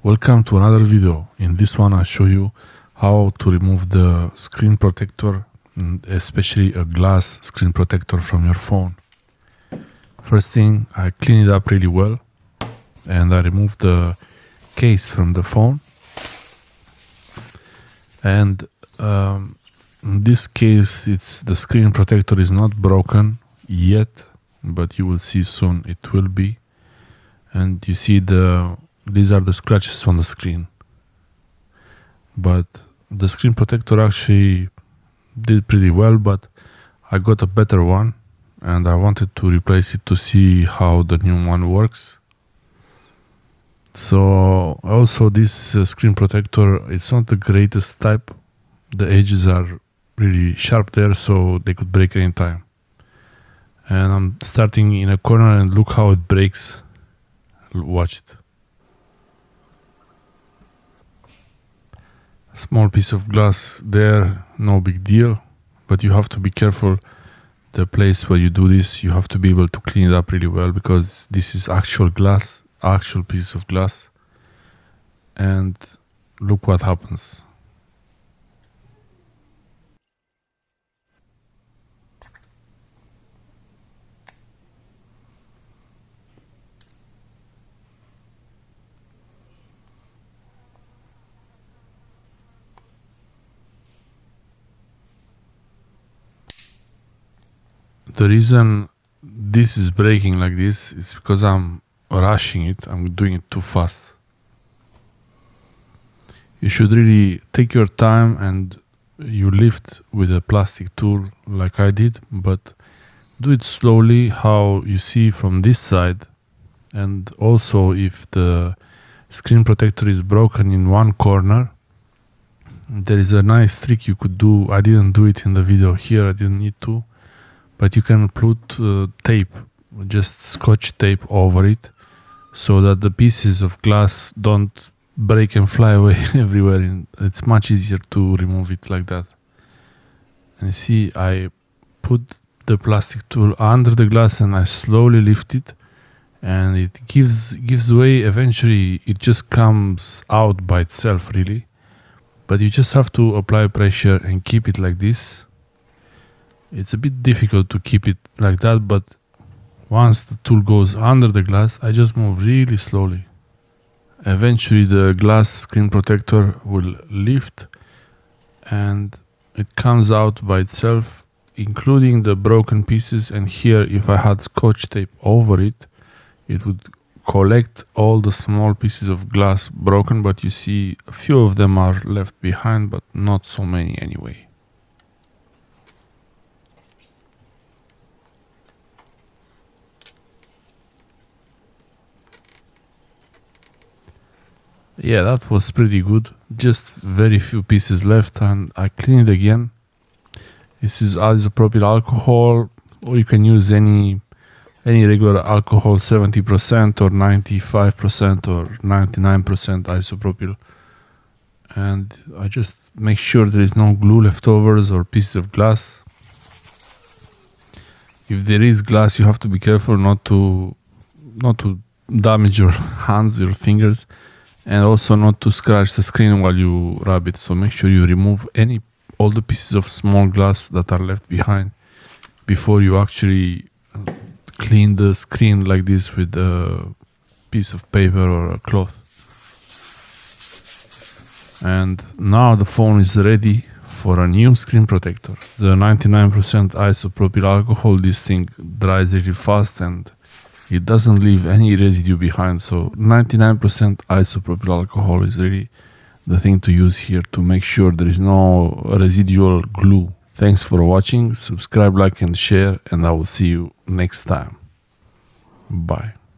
Welcome to another video. In this one I'll show you how to remove the screen protector, especially a glass screen protector from your phone. First thing, I clean it up really well and I remove the case from the phone. And in this case, the screen protector is not broken yet, but you will see soon it will be. And you see these are the scratches on the screen. But the screen protector actually did pretty well, but I got a better one and I wanted to replace it to see how the new one works. So also this screen protector, it's not the greatest type. The edges are really sharp there, so they could break anytime. And I'm starting in a corner and look how it breaks. Watch it. A small piece of glass there, no big deal, but you have to be careful. The place where you do this, you have to be able to clean it up really well, because this is actual glass, actual piece of glass. And look what happens. The reason this is breaking like this is because I'm rushing it. I'm doing it too fast. You should really take your time and you lift with a plastic tool like I did, but do it slowly, how you see from this side. And also, if the screen protector is broken in one corner, there is a nice trick you could do. I didn't do it in the video here, I didn't need to. But you can put tape, just scotch tape over it, so that the pieces of glass don't break and fly away everywhere. And it's much easier to remove it like that. And you see, I put the plastic tool under the glass and I slowly lift it, and it gives way. Eventually, it just comes out by itself, really. But you just have to apply pressure and keep it like this. It's a bit difficult to keep it like that, but once the tool goes under the glass, I just move really slowly. Eventually the glass screen protector will lift and it comes out by itself, including the broken pieces. And here, if I had scotch tape over it, it would collect all the small pieces of glass broken, but you see a few of them are left behind, but not so many anyway. Yeah, that was pretty good. Just very few pieces left and I clean it again. This is isopropyl alcohol, or you can use any regular alcohol, 70% or 95% or 99% isopropyl. And I just make sure there is no glue leftovers or pieces of glass. If there is glass, you have to be careful not to damage your hands, your fingers. And also not to scratch the screen while you rub it. So make sure you remove all the pieces of small glass that are left behind before you actually clean the screen like this with a piece of paper or a cloth. And now the phone is ready for a new screen protector. The 99% isopropyl alcohol, this thing dries really fast and it doesn't leave any residue behind, so 99% isopropyl alcohol is really the thing to use here to make sure there is no residual glue. Thanks for watching, subscribe, like and share, and I will see you next time. Bye.